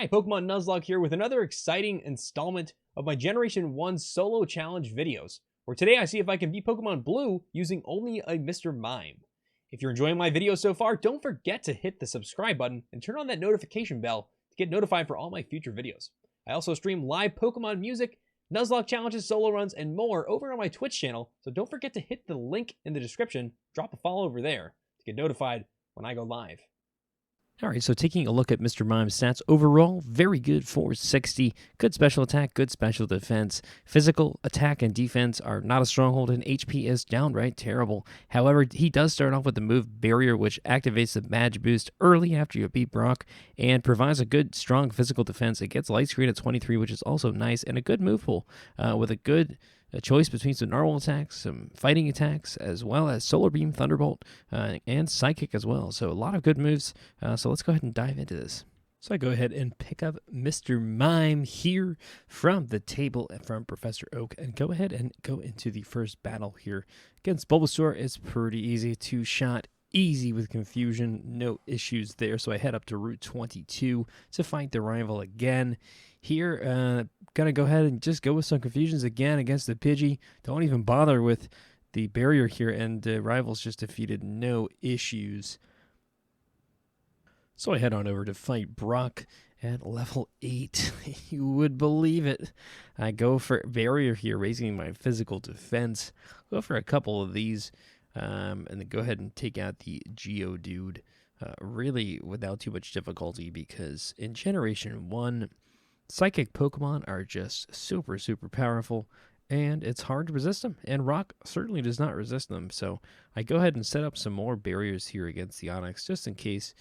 Hi, Pokemon Nuzlocke here with another exciting installment of my Generation 1 solo challenge videos, where today I see if I can beat Pokemon Blue using only a Mr. Mime. If you're enjoying my videos so far, don't forget to hit the subscribe button and turn on that notification bell to get notified for all my future videos. I also stream live Pokemon music, Nuzlocke challenges, solo runs, and more over on my Twitch channel, so don't forget to hit the link in the description, drop a follow over there to get notified when I go live. All right, so taking a look at Mr. Mime's stats overall, very good for 60. Good special attack, good special defense. Physical attack and defense are not a stronghold, and HP is downright terrible. However, he does start off with the move Barrier, which activates the badge boost early after you beat Brock, and provides a good, strong physical defense. It gets Light Screen at 23, which is also nice, and a good move pool with a choice between some normal attacks, some fighting attacks, as well as Solar Beam, Thunderbolt, and Psychic as well. So a lot of good moves. So let's go ahead and dive into this. So I go ahead and pick up Mr. Mime here from the table from Professor Oak and go ahead and go into the first battle here against Bulbasaur. It's pretty easy. Two-shot. Easy with confusion, no issues there. So I head up to Route 22 to fight the rival again. Here, gonna go ahead and just go with some confusions again against the Pidgey. Don't even bother with the barrier here, and rivals just defeated, no issues. So I head on over to fight Brock at level 8. You would believe it. I go for barrier here, raising my physical defense. Go for a couple of these. And then go ahead and take out the Geodude really without too much difficulty, because in Generation 1, Psychic Pokemon are just super, super powerful, and it's hard to resist them, and Rock certainly does not resist them. So I go ahead and set up some more barriers here against the Onix, just in case,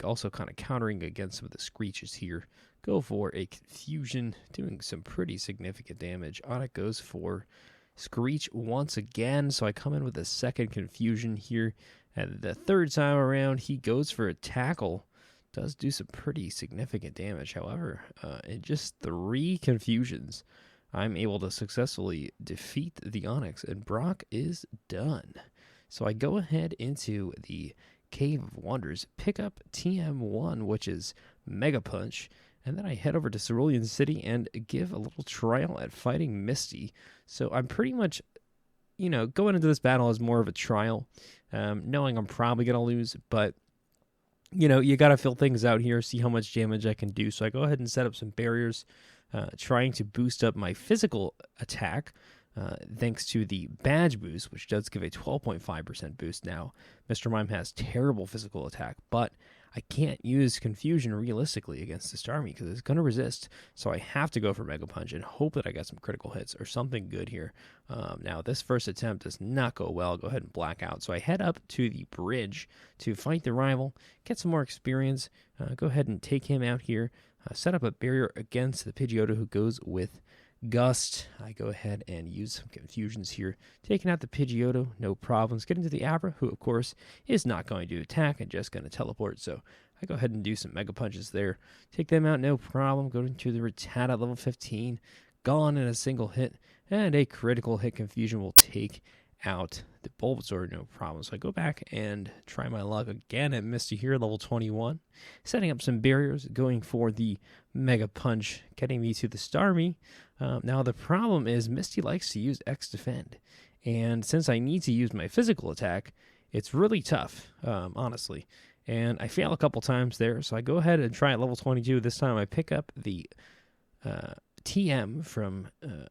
also kind of countering against some of the Screeches here. Go for a Confusion, doing some pretty significant damage. Onix goes for Screech once again, so I come in with a second Confusion here. And the third time around, he goes for a Tackle. Does do some pretty significant damage. However, in just 3 Confusions, I'm able to successfully defeat the Onix, and Brock is done. So I go ahead into the Cave of Wonders, pick up TM1, which is Mega Punch, and then I head over to Cerulean City and give a little trial at fighting Misty. So I'm pretty much, going into this battle as more of a trial, knowing I'm probably going to lose. But, you got to fill things out here, see how much damage I can do. So I go ahead and set up some barriers, trying to boost up my physical attack, thanks to the badge boost, which does give a 12.5% boost now. Mr. Mime has terrible physical attack, but I can't use Confusion realistically against the Starmie because it's going to resist. So I have to go for Mega Punch and hope that I get some critical hits or something good here. Now, this first attempt does not go well. I'll go ahead and black out. So I head up to the bridge to fight the rival, get some more experience, go ahead and take him out here, set up a barrier against the Pidgeotto, who goes with Gust. I go ahead and use some Confusions here, taking out the Pidgeotto, no problems. Getting to the Abra, who of course is not going to attack and just going to teleport. So I go ahead and do some Mega Punches there, take them out, no problem. Go into the Rattata at level 15, gone in a single hit, and a critical hit Confusion will take out the Bulbasaur, no problem. So I go back and try my luck again at Misty here, level 21, setting up some barriers, going for the Mega Punch, getting me to the Starmie. Now the problem is Misty likes to use X Defend, and since I need to use my physical attack, it's really tough, honestly. And I fail a couple times there, so I go ahead and try at level 22. This time I pick up the TM from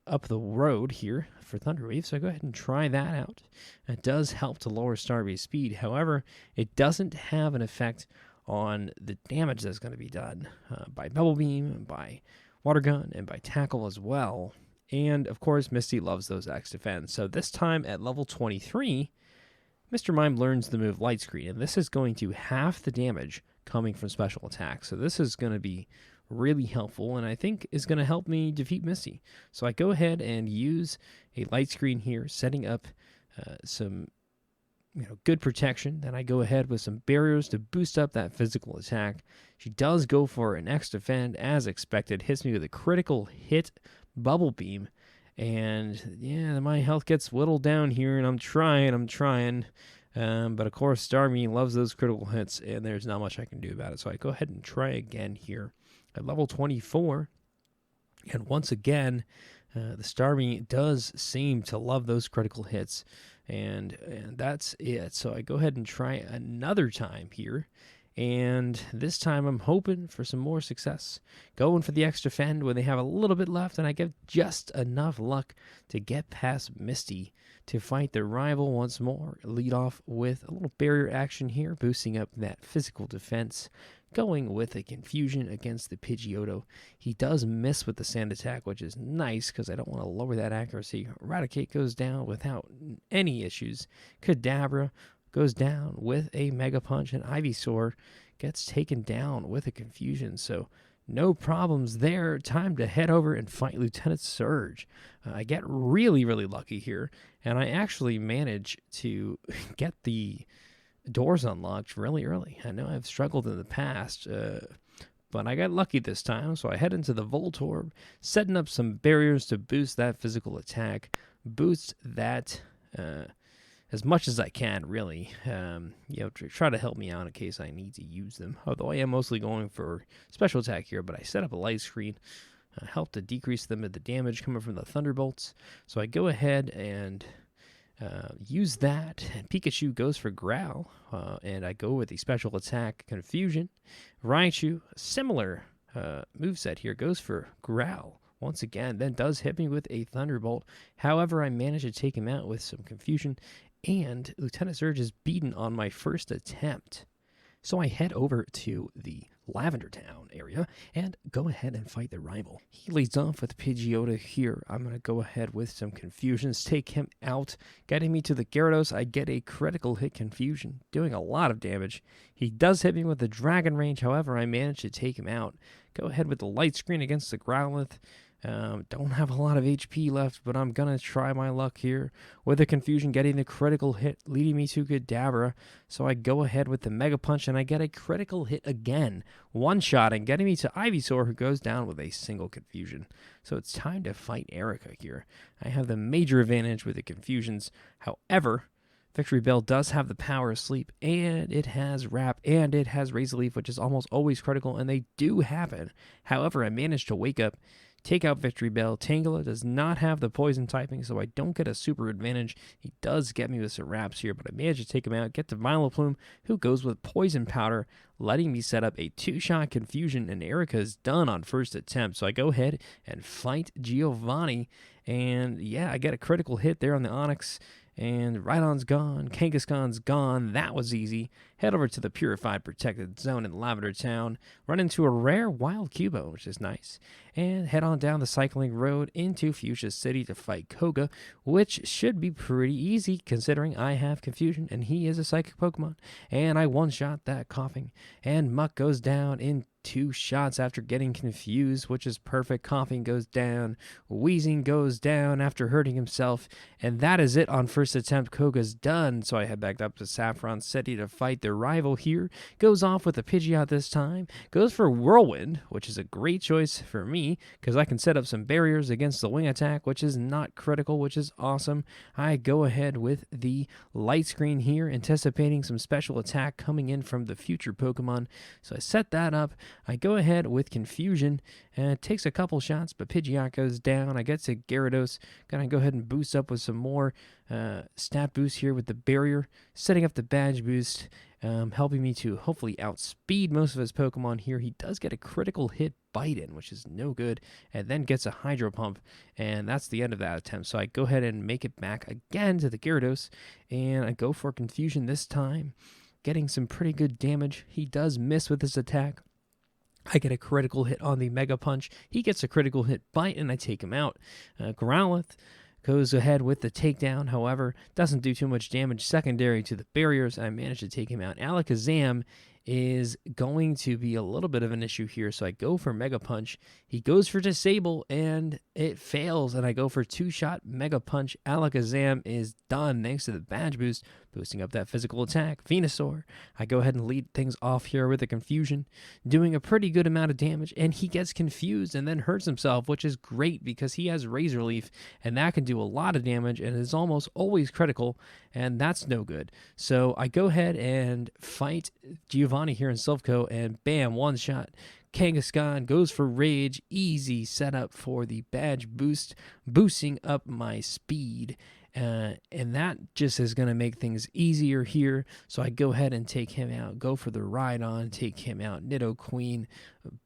up the road here for Thunderwave, so I go ahead and try that out. It does help to lower Starbase speed. However, it doesn't have an effect on the damage that's going to be done by Bubble Beam, by Water Gun, and by Tackle as well. And of course, Misty loves those X Defense. So this time at level 23, Mr. Mime learns the move Light Screen, and this is going to half the damage coming from special attacks. So this is going to be really helpful, and I think is going to help me defeat Misty. So I go ahead and use a Light Screen here, setting up some good protection. Then I go ahead with some barriers to boost up that physical attack. She does go for an X Defend as expected, hits me with a critical hit Bubble Beam, and yeah, my health gets whittled down here, and I'm trying. But of course, Starmie loves those critical hits, and there's not much I can do about it. So I go ahead and try again here. at level 24. And once again, the Starmie does seem to love those critical hits, and that's it. So I go ahead and try another time here, and this time I'm hoping for some more success. Going for the extra fend when they have a little bit left, and I get just enough luck to get past Misty to fight the rival once more. Lead off with a little barrier action here, boosting up that physical defense. Going with a confusion against the Pidgeotto. He does miss with the sand attack, which is nice because I don't want to lower that accuracy. Eradicate goes down without any issues. Kadabra goes down with a Mega Punch, and Ivysaur gets taken down with a confusion. So no problems there. Time to head over and fight Lieutenant Surge. I get really, really lucky here, and I actually manage to get the doors unlocked really early. I know I've struggled in the past, but I got lucky this time, so I head into the Voltorb, setting up some barriers to boost that physical attack, boost that as much as I can, really. Try to help me out in case I need to use them, although I am mostly going for special attack here, but I set up a light screen, help to decrease them at the damage coming from the Thunderbolts, so I go ahead and use that, and Pikachu goes for Growl, and I go with the special attack Confusion. Raichu, similar moveset here, goes for Growl once again, then does hit me with a Thunderbolt. However, I manage to take him out with some Confusion, and Lieutenant Surge is beaten on my first attempt. So I head over to the Lavender Town area and go ahead and fight the rival. He leads off with Pidgeotto here. I'm going to go ahead with some Confusions, take him out. Getting me to the Gyarados, I get a critical hit Confusion, doing a lot of damage. He does hit me with the Dragon Range, however, I manage to take him out. Go ahead with the Light Screen against the Growlithe. Don't have a lot of HP left, but I'm going to try my luck here with the Confusion, getting the critical hit, leading me to Kadabra. So I go ahead with the Mega Punch, and I get a critical hit again. One shot, and getting me to Ivysaur, who goes down with a single Confusion. So it's time to fight Erika here. I have the major advantage with the Confusions. However, Victory Bell does have the power of sleep, and it has Wrap, and it has Razor Leaf, which is almost always critical, and they do happen. However, I managed to wake up, take out Victory Bell. Tangela does not have the poison typing, so I don't get a super advantage. He does get me with some wraps here, but I managed to take him out, get to Vileplume, who goes with Poison Powder, letting me set up a 2-shot Confusion, and Erika is done on first attempt. So I go ahead and fight Giovanni, and yeah, I get a critical hit there on the Onix, and Rhydon's gone, Kangaskhan's gone. That was easy. Head over to the Purified Protected Zone in Lavender Town, run into a rare Wild Cubo, which is nice, and head on down the cycling road into Fuchsia City to fight Koga, which should be pretty easy considering I have Confusion and he is a Psychic Pokemon. And I one-shot that Coughing, and Muck goes down in 2 shots after getting confused, which is perfect. Coughing goes down, Wheezing goes down after hurting himself, and that is it on first attempt. Koga's done, so I head back up to Saffron City to fight their rival here. Goes off with a Pidgeot this time, goes for Whirlwind, which is a great choice for me because I can set up some barriers against the wing attack, which is not critical, which is awesome. I go ahead with the Light Screen here, anticipating some special attack coming in from the future Pokemon, so I set that up. I go ahead with Confusion, and it takes a couple shots, but Pidgeot goes down. I get to Gyarados. Gonna go ahead and boost up with some more stat boost here with the barrier, setting up the badge boost, helping me to hopefully outspeed most of his Pokemon here. He does get a critical hit Bite in, which is no good, and then gets a Hydro Pump, and that's the end of that attempt. So I go ahead and make it back again to the Gyarados, and I go for Confusion this time, getting some pretty good damage. He does miss with his attack. I get a critical hit on the Mega Punch. He gets a critical hit Bite, and I take him out. Growlithe goes ahead with the takedown, however, doesn't do too much damage secondary to the barriers. I managed to take him out. Alakazam is going to be a little bit of an issue here, so I go for Mega Punch. He goes for Disable, and it fails, and I go for 2-shot Mega Punch. Alakazam is done thanks to the badge boost, boosting up that physical attack. Venusaur, I go ahead and lead things off here with a Confusion, doing a pretty good amount of damage, and he gets confused and then hurts himself, which is great because he has Razor Leaf, and that can do a lot of damage and is almost always critical, and that's no good. So I go ahead and fight Giovanni here in Silph Co, and bam, one shot. Kangaskhan goes for Rage. Easy setup for the badge boost, boosting up my speed. And that just is going to make things easier here. So I go ahead and take him out, go for the ride on, take him out. Nidoqueen,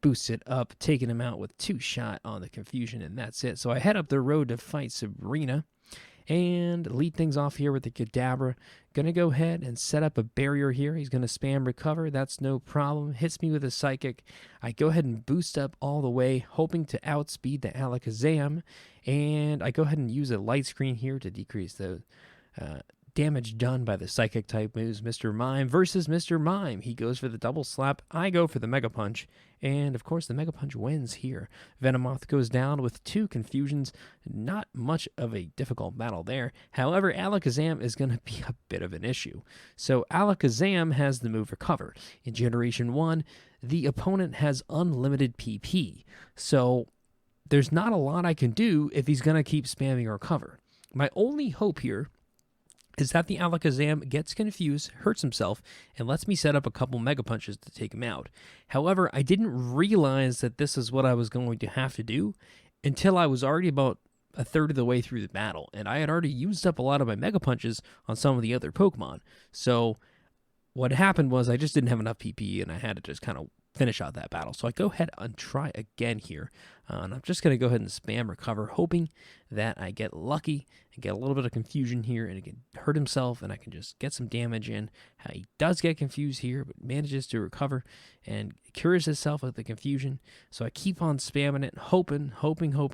boost it up, taking him out with 2-shot on the confusion, and that's it. So I head up the road to fight Sabrina and lead things off here with the Kadabra. Gonna go ahead and set up a barrier here. He's gonna spam recover. That's no problem. Hits me with a Psychic. I go ahead and boost up all the way, hoping to outspeed the Alakazam. And I go ahead and use a light screen here to decrease the damage done by the Psychic type moves. Mr. Mime versus Mr. Mime. He goes for the double slap. I go for the Mega Punch. And, of course, the Mega Punch wins here. Venomoth goes down with 2 confusions. Not much of a difficult battle there. However, Alakazam is going to be a bit of an issue. So Alakazam has the move Recover. In Generation 1, the opponent has unlimited PP. So there's not a lot I can do if he's going to keep spamming Recover. My only hope here is that the Alakazam gets confused, hurts himself, and lets me set up a couple Mega Punches to take him out. However, I didn't realize that this is what I was going to have to do until I was already about a third of the way through the battle, and I had already used up a lot of my Mega Punches on some of the other Pokemon. So what happened was I just didn't have enough PP, and I had to just kind of finish out that battle. So I go ahead and try again here. And I'm just going to go ahead and spam Recover, hoping that I get lucky and get a little bit of confusion here, and he can hurt himself, and I can just get some damage in. He does get confused here, but manages to recover and cures himself of the confusion. So I keep on spamming it, hoping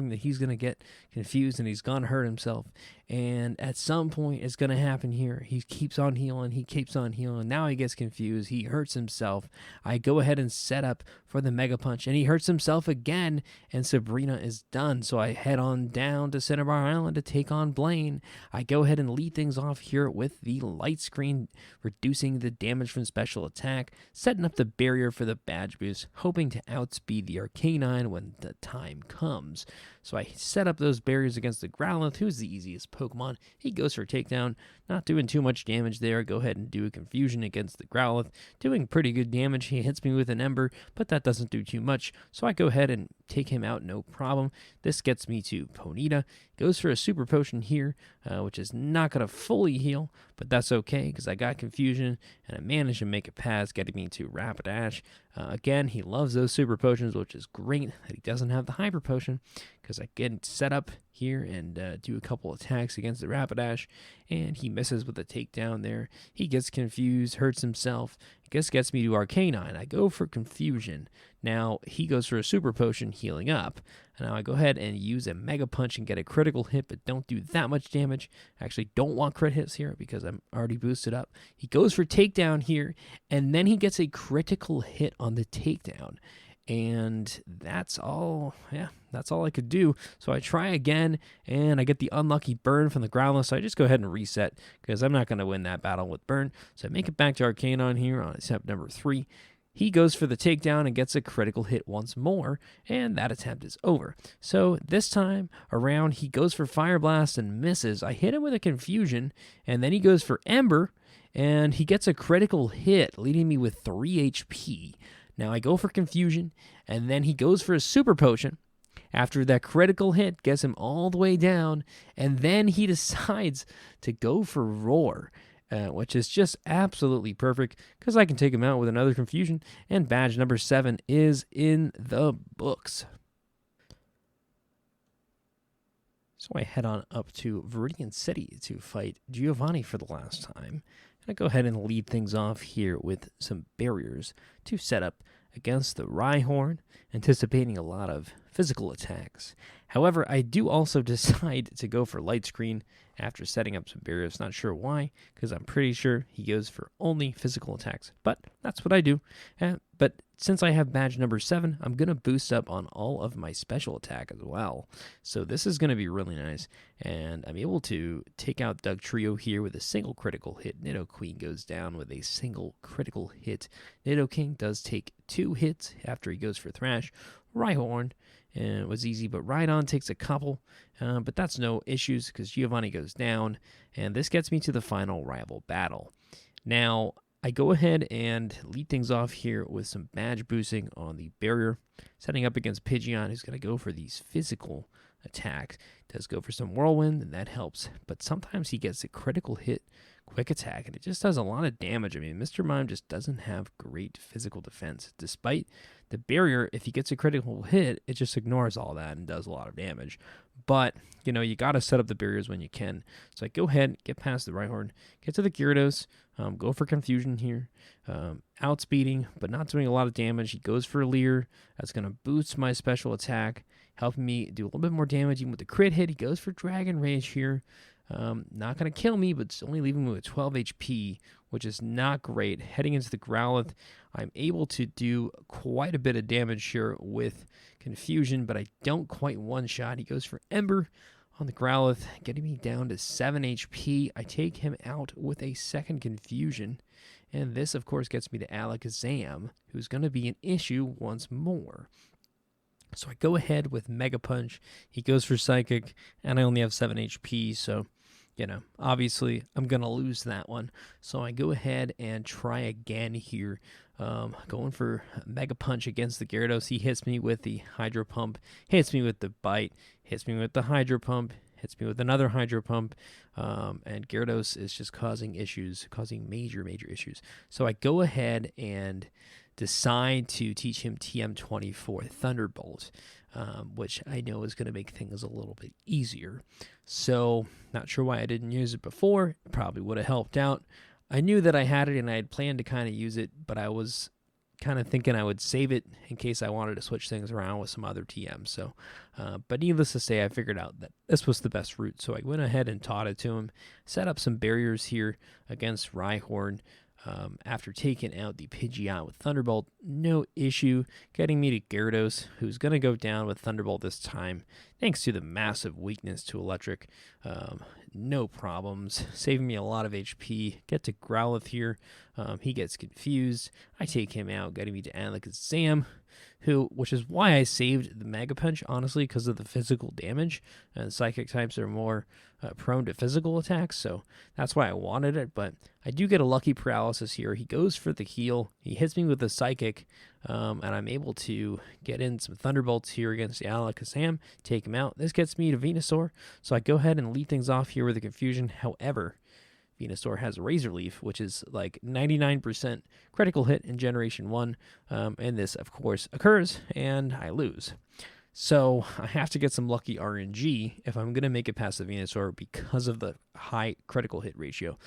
that he's going to get confused and he's going to hurt himself. And at some point, it's going to happen here. He keeps on healing. Now he gets confused. He hurts himself. I go ahead and set up for the Mega Punch, and he hurts himself again, and Sabrina is done. So I head on down to Cinnabar Island to take on Blaine. I go ahead and lead things off here with the light screen, reducing the damage from special attack, setting up the barrier for the badge boost, hoping to outspeed the Arcanine when the time comes. So I set up those barriers against the Growlithe, who's the easiest Pokemon. He goes for takedown, not doing too much damage there. Go ahead and do a confusion against the Growlithe, doing pretty good damage. He hits me with an Ember, but that doesn't do too much. So I go ahead and take him out, no problem. This gets me to Ponyta. Goes for a Super Potion here, which is not going to fully heal, but that's okay because I got confusion and I managed to make it pass, getting me to Rapidash. Again, he loves those Super Potions, which is great that he doesn't have the Hyper Potion, because I get set up here and do a couple attacks against the Rapidash, and he misses with a takedown there. He gets confused, hurts himself. Gets me to Arcanine. I go for confusion. Now he goes for a Super Potion, healing up. And now I go ahead and use a Mega Punch and get a critical hit, but don't do that much damage. I actually don't want crit hits here because I'm already boosted up. He goes for takedown here, and then he gets a critical hit on the takedown. And that's all, that's all I could do. So I try again, and I get the unlucky burn from the Growlithe, so I just go ahead and reset, because I'm not going to win that battle with burn. So I make it back to Arcanine here on attempt number 3. He goes for the takedown and gets a critical hit once more, and that attempt is over. So this time around, he goes for Fire Blast and misses. I hit him with a confusion, and then he goes for Ember, and he gets a critical hit, leaving me with 3 HP. Now I go for confusion, and then he goes for a Super Potion. After that critical hit gets him all the way down, and then he decides to go for Roar, which is just absolutely perfect because I can take him out with another confusion, and badge number 7 is in the books. So I head on up to Viridian City to fight Giovanni for the last time. And I go ahead and lead things off here with some barriers to set up against the Rhyhorn, anticipating a lot of physical attacks. However, I do also decide to go for Light Screen after setting up some barriers. Not sure why, because I'm pretty sure he goes for only physical attacks. But that's what I do. But since I have badge number 7, I'm going to boost up on all of my special attack as well. So this is going to be really nice. And I'm able to take out Doug Trio here with a single critical hit. Nidoqueen goes down with a single critical hit. Nidoking does take 2 hits after he goes for Thrash. Rhyhorn was easy, but Rhydon takes a couple. But that's no issues because Giovanni goes down. And this gets me to the final rival battle. Now, I go ahead and lead things off here with some badge boosting on the barrier, setting up against Pidgeon, who's going to go for these physical attacks. Does go for some whirlwind, and that helps, but sometimes he gets a critical hit quick attack, and it just does a lot of damage. I mean, Mr. Mime just doesn't have great physical defense. Despite the barrier, if he gets a critical hit, it just ignores all that and does a lot of damage. But, you got to set up the barriers when you can. So I go ahead, get past the Rhyhorn, get to the Gyarados, go for Confusion here. Outspeeding, but not doing a lot of damage. He goes for a Leer. That's going to boost my special attack, helping me do a little bit more damage. Even with the crit hit, he goes for Dragon Rage here. Not going to kill me, but it's only leaving me with 12 HP, which is not great. Heading into the Growlithe, I'm able to do quite a bit of damage here with Confusion, but I don't quite one-shot. He goes for Ember on the Growlithe, getting me down to 7 HP. I take him out with a second Confusion, and this, of course, gets me to Alakazam, who's going to be an issue once more. So I go ahead with Mega Punch. He goes for Psychic, and I only have 7 HP, so, obviously I'm going to lose that one. So I go ahead and try again here. Going for Mega Punch against the Gyarados. He hits me with the Hydro Pump, hits me with the Bite, hits me with the Hydro Pump, hits me with another Hydro Pump, and Gyarados is just causing issues, causing major issues. So I go ahead and decide to teach him TM24 Thunderbolt, which I know is going to make things a little bit easier. So not sure why I didn't use it before. It probably would have helped out. I knew that I had it and I had planned to kind of use it, but I was kind of thinking I would save it in case I wanted to switch things around with some other TMs. So, but needless to say, I figured out that this was the best route. So I went ahead and taught it to him, set up some barriers here against Rhyhorn. After taking out the Pidgeot with Thunderbolt, no issue, getting me to Gyarados, who's going to go down with Thunderbolt this time, thanks to the massive weakness to Electric. No problems, saving me a lot of HP. Get to Growlithe here, he gets confused, I take him out, getting me to Alakazam, which is why I saved the Mega Punch, honestly, because of the physical damage, and Psychic types are more prone to physical attacks, so that's why I wanted it. But I do get a lucky paralysis here. He goes for the heal, he hits me with a Psychic, and I'm able to get in some Thunderbolts here against the Alakazam, take him out. This gets me to Venusaur, so I go ahead and lead things off here with a Confusion. However, Venusaur has Razor Leaf, which is like 99% critical hit in Generation 1, and this, of course, occurs, and I lose. So I have to get some lucky RNG if I'm going to make it past the Venusaur because of the high critical hit ratio.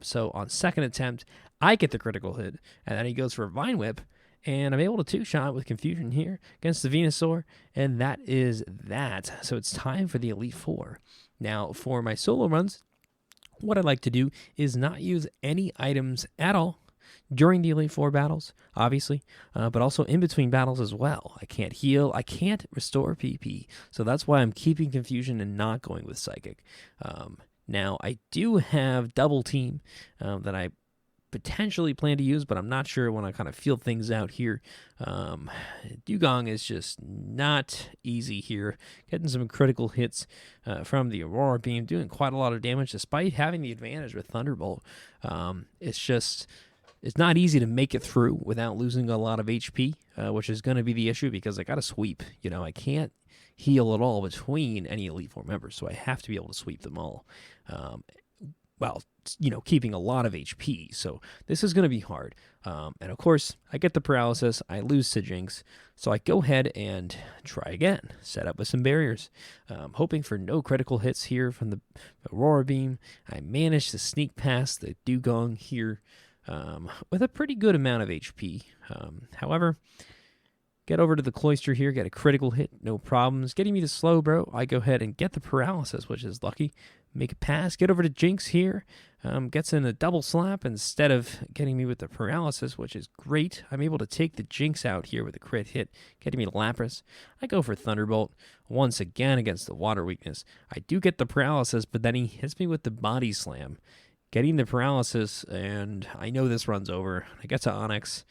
So on second attempt, I get the critical hit, and then he goes for a Vine Whip, and I'm able to two-shot with Confusion here against the Venusaur, and that is that. So it's time for the Elite Four. Now, for my solo runs, what I like to do is not use any items at all during the Elite Four battles, obviously, but also in between battles as well. I can't heal, I can't restore PP, so that's why I'm keeping Confusion and not going with Psychic. Now, I do have Double Team that I potentially plan to use, but I'm not sure when I kind of feel things out here. Dugong is just not easy here. Getting some critical hits from the Aurora Beam, doing quite a lot of damage despite having the advantage with Thunderbolt. It's not easy to make it through without losing a lot of HP, which is going to be the issue because I got to sweep. I can't heal at all between any Elite Four members, so I have to be able to sweep them all. Keeping a lot of HP, so this is going to be hard. And of course, I get the paralysis, I lose to Jinx, so I go ahead and try again, set up with some barriers, hoping for no critical hits here from the Aurora Beam. I managed to sneak past the Dugong here with a pretty good amount of HP. However, get over to the Cloyster here, get a critical hit, no problems. Getting me to Slowbro, I go ahead and get the paralysis, which is lucky. Make a pass, get over to Jinx here, gets in a double slap instead of getting me with the paralysis, which is great. I'm able to take the Jinx out here with a crit hit, getting me to Lapras. I go for Thunderbolt once again against the water weakness. I do get the paralysis, but then he hits me with the Body Slam, getting the paralysis, and I know this runs over. I get to Onyx,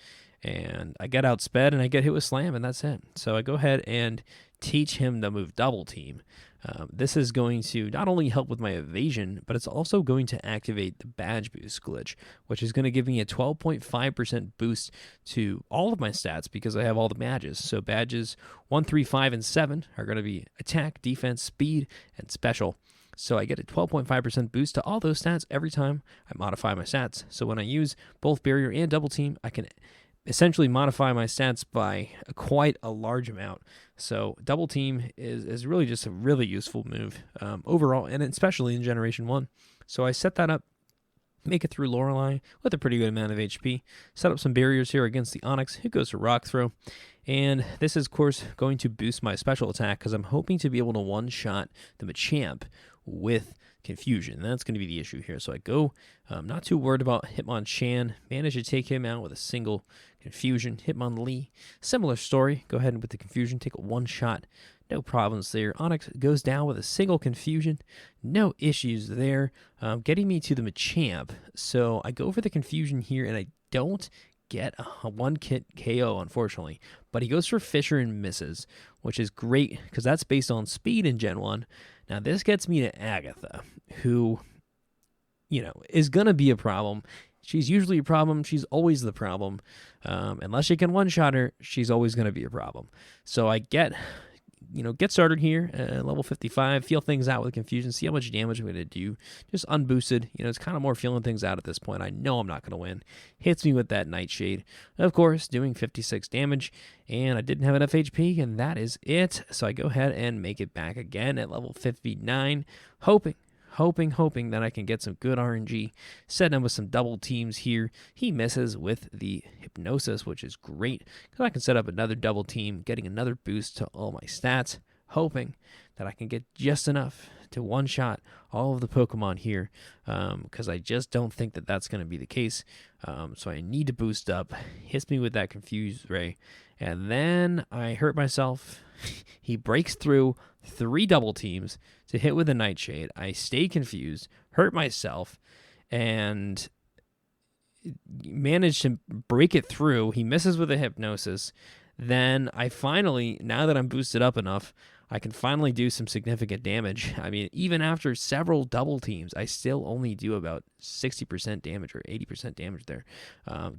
and I get outsped and I get hit with slam, and that's it. So I go ahead and teach him the move double team. This is going to not only help with my evasion, but it's also going to activate the badge boost glitch, which is going to give me a 12.5% boost to all of my stats because I have all the badges. So badges 1, 3, 5, and 7 are going to be attack, defense, speed, and special. So I get a 12.5% boost to all those stats every time I modify my stats. So when I use both barrier and double team, I can essentially modify my stats by quite a large amount. So double team is really just a really useful move overall, and especially in Generation 1. So I set that up, make it through Lorelei with a pretty good amount of HP, set up some barriers here against the Onyx, who goes to Rock Throw, and this is, of course, going to boost my special attack because I'm hoping to be able to one-shot the Machamp with Confusion. That's going to be the issue here. So I go, not too worried about Hitmonchan, manage to take him out with a single Confusion. Hitmonlee, similar story. Go ahead and with the Confusion, take a one-shot. No problems there. Onyx goes down with a single Confusion. No issues there. Getting me to the Machamp. So I go for the Confusion here, and I don't get a one-hit KO, unfortunately. But he goes for Fisher and misses, which is great because that's based on speed in Gen 1. Now, this gets me to Agatha, who, is going to be a problem. She's usually a problem. She's always the problem. Unless you can one-shot her, she's always going to be a problem. So I get started here at level 55, feel things out with Confusion, see how much damage I'm going to do. Just unboosted. It's kind of more feeling things out at this point. I know I'm not going to win. Hits me with that Nightshade. Of course, doing 56 damage, and I didn't have enough HP, and that is it. So I go ahead and make it back again at level 59, hoping that I can get some good RNG, setting him with some double teams here. He misses with the Hypnosis, which is great, because I can set up another double team, getting another boost to all my stats, hoping that I can get just enough to one-shot all of the Pokemon here, because I just don't think that that's going to be the case. So I need to boost up. Hits me with that Confused Ray, and then I hurt myself. He breaks through 3 double teams to hit with a Nightshade. I stay confused, hurt myself, and managed to break it through. He misses with a Hypnosis. Then I finally, now that I'm boosted up enough, I can finally do some significant damage. I mean, even after several double teams, I still only do about 60% damage or 80% damage there.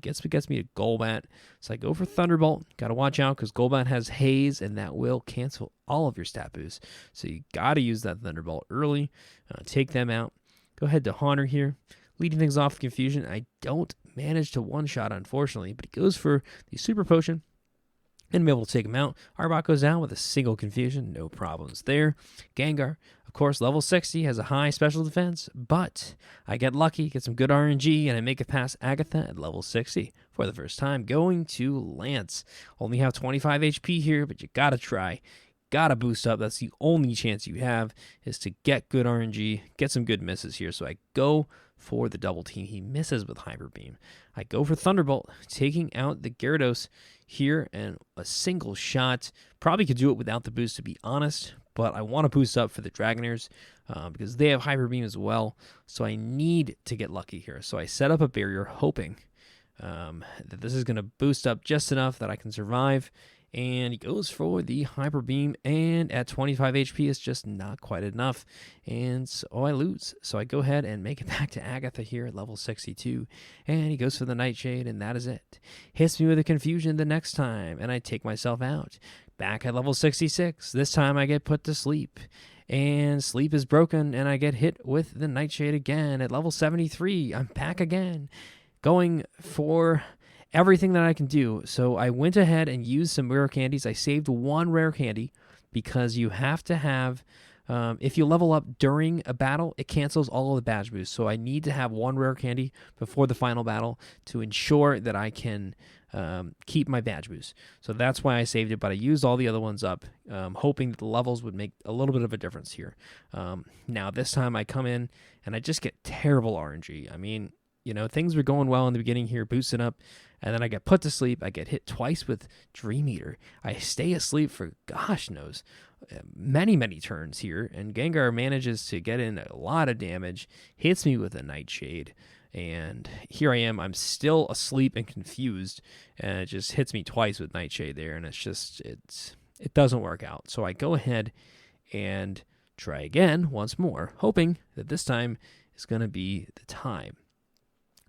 Gets me to Golbat. So I go for Thunderbolt. Got to watch out because Golbat has Haze, and that will cancel all of your stat boosts. So you got to use that Thunderbolt early. Take them out. Go ahead to Haunter here. Leading things off with Confusion. I don't manage to one-shot, unfortunately, but he goes for the Super Potion. And be able to take him out. Arbok goes down with a single Confusion. No problems there. Gengar, of course, level 60, has a high special defense, but I get lucky, get some good RNG, and I make it past Agatha at level 60 for the first time. Going to Lance. Only have 25 HP here, but you gotta try. Gotta boost up. That's the only chance you have, is to get good RNG, get some good misses here. So I go for the double team. He misses with Hyper Beam. I go for Thunderbolt, taking out the Gyarados here, and a single shot. Probably could do it without the boost, to be honest, but I want to boost up for the Dragonairs because they have Hyper Beam as well, so I need to get lucky here. So I set up a barrier, hoping that this is going to boost up just enough that I can survive, and he goes for the Hyper Beam, and at 25 HP, it's just not quite enough, and so I lose. So I go ahead and make it back to Agatha here at level 62, and he goes for the Nightshade, and that is it. Hits me with a Confusion the next time, and I take myself out. Back at level 66, this time I get put to sleep, and sleep is broken, and I get hit with the Nightshade again. At level 73, I'm back again, going for everything that I can do. So I went ahead and used some rare candies. I saved 1 rare candy because you have to have, if you level up during a battle, it cancels all of the badge boosts. So I need to have 1 rare candy before the final battle to ensure that I can keep my badge boost. So that's why I saved it, but I used all the other ones up, hoping that the levels would make a little bit of a difference here. Now this time I come in and I just get terrible RNG. I mean, things were going well in the beginning here, boosting up, and then I get put to sleep. I get hit twice with Dream Eater. I stay asleep for, gosh knows, many, many turns here, and Gengar manages to get in a lot of damage, hits me with a Nightshade, And here I am. I'm still asleep and confused. And it just hits me twice with Nightshade there. And it doesn't work out. So I go ahead and try again once more, hoping that this time is going to be the time.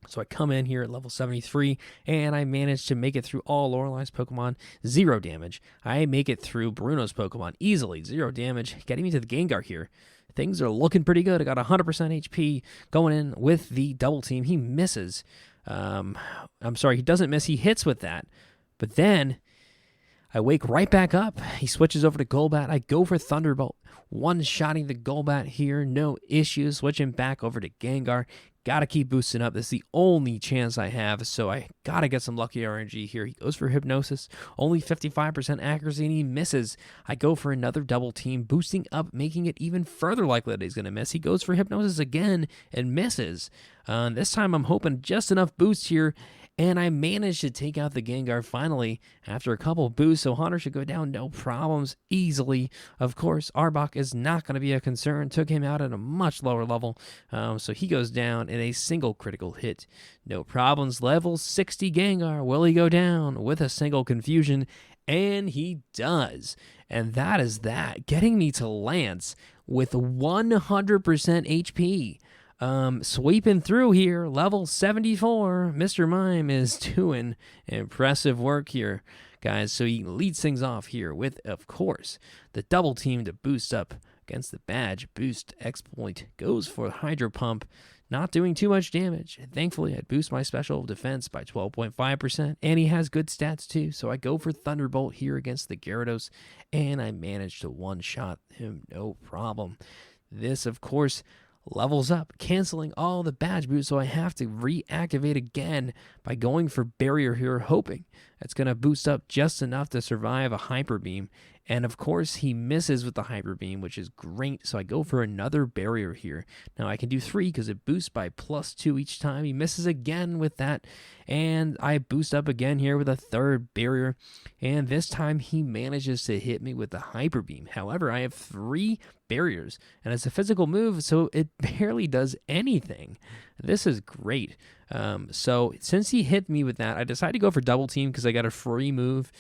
So I come in here at level 73, and I manage to make it through all Lorelei's Pokemon, 0 damage. I make it through Bruno's Pokemon easily, 0 damage, getting me to the Gengar here. Things are looking pretty good. I got 100% HP going in with the double team. He misses. I'm sorry, he doesn't miss. He hits with that. But then I wake right back up. He switches over to Golbat. I go for Thunderbolt. One-shotting the Golbat here. No issues. Switching back over to Gengar. Got to keep boosting up. This is the only chance I have, so I got to get some lucky RNG here. He goes for Hypnosis. Only 55% accuracy, and he misses. I go for another double team, boosting up, making it even further likely that he's going to miss. He goes for Hypnosis again and misses. This time I'm hoping just enough boost here, and I managed to take out the Gengar finally after a couple of boosts, so Hunter should go down no problems easily. Of course, Arbok is not going to be a concern. Took him out at a much lower level, so he goes down in a single critical hit. No problems. Level 60 Gengar. Will he go down with a single confusion? And he does. And that is that. Getting me to Lance with 100% HP. Sweeping through here, level 74. Mr. Mime is doing impressive work here, guys. So he leads things off here with, of course, the double team to boost up against the badge. Boost exploit goes for Hydro Pump, not doing too much damage. Thankfully, I boost my special defense by 12.5%, and he has good stats too. So I go for Thunderbolt here against the Gyarados, and I manage to one-shot him, no problem. This, of course, levels up, canceling all the badge boosts, so I have to reactivate again by going for Barrier here, hoping it's going to boost up just enough to survive a Hyper Beam. And of course, he misses with the Hyper Beam, which is great, so I go for another Barrier here. Now, I can do 3 because it boosts by +2 each time. He misses again with that, and I boost up again here with a third Barrier, and this time he manages to hit me with the Hyper Beam. However, I have 3 barriers, and it's a physical move, so it barely does anything. This is great. So since he hit me with that, I decided to go for double team because I got a free move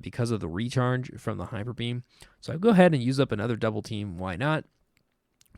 because of the recharge from the Hyper Beam. So I go ahead and use up another double team. Why not?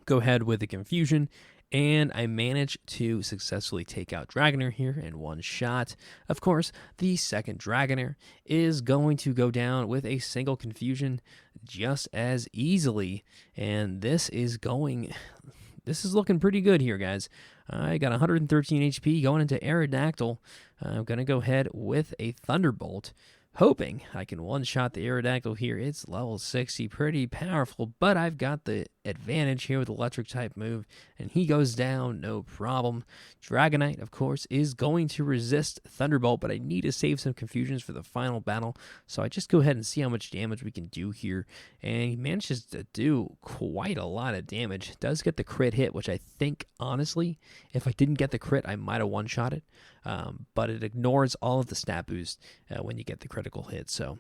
Go ahead with the confusion, and I managed to successfully take out Dragonair here in one shot. Of course, the second Dragonair is going to go down with a single confusion just as easily, and this is looking pretty good here, guys. I got 113 HP going into Aerodactyl. I'm going to go ahead with a Thunderbolt, hoping I can one-shot the Aerodactyl here. It's level 60, pretty powerful, but I've got the advantage here with Electric-type move, and he goes down, no problem. Dragonite, of course, is going to resist Thunderbolt, but I need to save some confusions for the final battle, so I just go ahead and see how much damage we can do here, and he manages to do quite a lot of damage. Does get the crit hit, which I think, honestly, if I didn't get the crit, I might have one-shot it, but it ignores all of the stat boost when you get the critical hit, so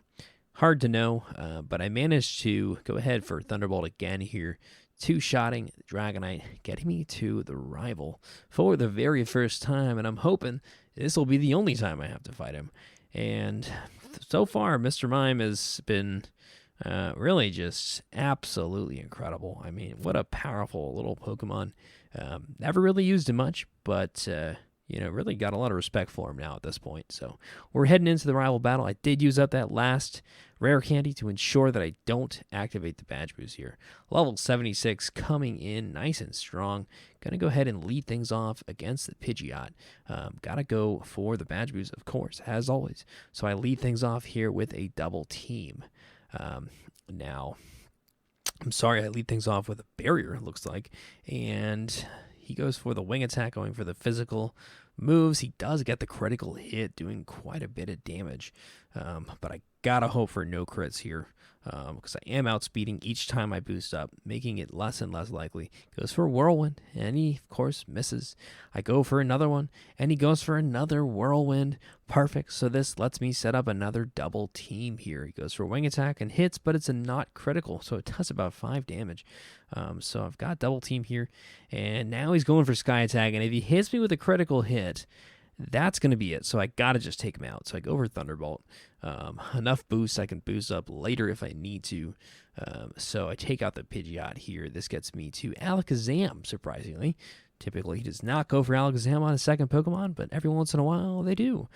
hard to know, but I managed to go ahead for Thunderbolt again here. Two-shotting Dragonite, getting me to the rival for the very first time, and I'm hoping this will be the only time I have to fight him. And so far, Mr. Mime has been really just absolutely incredible. I mean, what a powerful little Pokemon. Never really used him much, but really got a lot of respect for him now at this point. So we're heading into the rival battle. I did use up that last rare candy to ensure that I don't activate the badge boost here. Level 76 coming in nice and strong. Gonna go ahead and lead things off against the Pidgeot. Gotta go for the badge boost, of course, as always. So I lead things off here with a double team. Now, I'm sorry, I lead things off with a barrier, it looks like. And he goes for the wing attack, going for the physical moves. He does get the critical hit, doing quite a bit of damage. But I gotta hope for no crits here, because I am outspeeding each time I boost up, making it less and less likely. Goes for a whirlwind, and he, of course, misses. I go for another one, and he goes for another whirlwind. Perfect. So this lets me set up another double team here. He goes for a wing attack and hits, but it's a not critical, so it does about 5 damage. So I've got double team here, and now he's going for sky attack, and if he hits me with a critical hit, that's going to be it. So I got to just take him out. So I go for Thunderbolt. Enough boost I can boost up later if I need to. So I take out the Pidgeot here. This gets me to Alakazam, surprisingly. Typically, he does not go for Alakazam on a second Pokemon, but every once in a while, they do.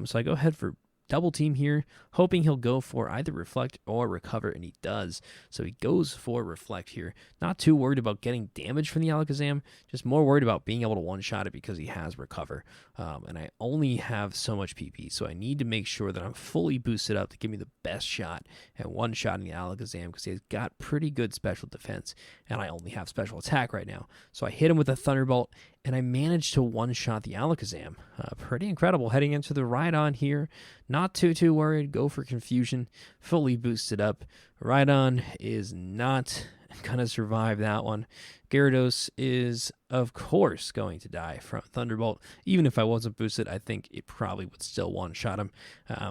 So I go ahead for double team here, hoping he'll go for either Reflect or Recover, and he does. So he goes for Reflect here. Not too worried about getting damage from the Alakazam, just more worried about being able to one-shot it because he has Recover. And I only have so much PP, so I need to make sure that I'm fully boosted up to give me the best shot at one-shotting the Alakazam because he's got pretty good special defense, and I only have special attack right now. So I hit him with a Thunderbolt, and I managed to one-shot the Alakazam. Pretty incredible heading into the Rhydon here. Not too worried. Go for Confusion. Fully boosted up. Rhydon is not going to survive that one. Gyarados is, of course, going to die from Thunderbolt. Even if I wasn't boosted, I think it probably would still one-shot him.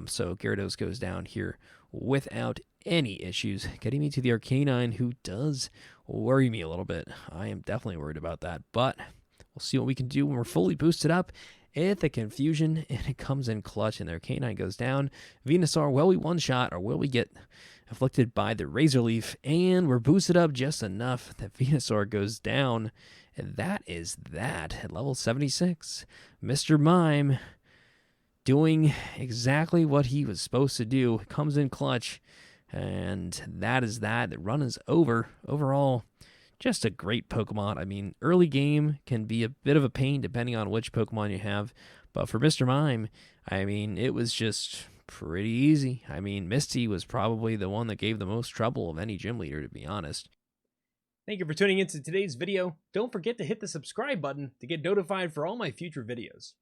So Gyarados goes down here without any issues, getting me to the Arcanine, who does worry me a little bit. I am definitely worried about that, but we'll see what we can do when we're fully boosted up. At the Confusion, and it comes in clutch, and their Arcanine goes down. Venusaur, will we one-shot, or will we get afflicted by the Razor Leaf? And we're boosted up just enough that Venusaur goes down, and that is that. At level 76, Mr. Mime doing exactly what he was supposed to do. Comes in clutch, and that is that. The run is over. Overall, just a great Pokemon. I mean, early game can be a bit of a pain depending on which Pokemon you have. But for Mr. Mime, I mean, it was just pretty easy. I mean, Misty was probably the one that gave the most trouble of any gym leader, to be honest. Thank you for tuning into today's video. Don't forget to hit the subscribe button to get notified for all my future videos.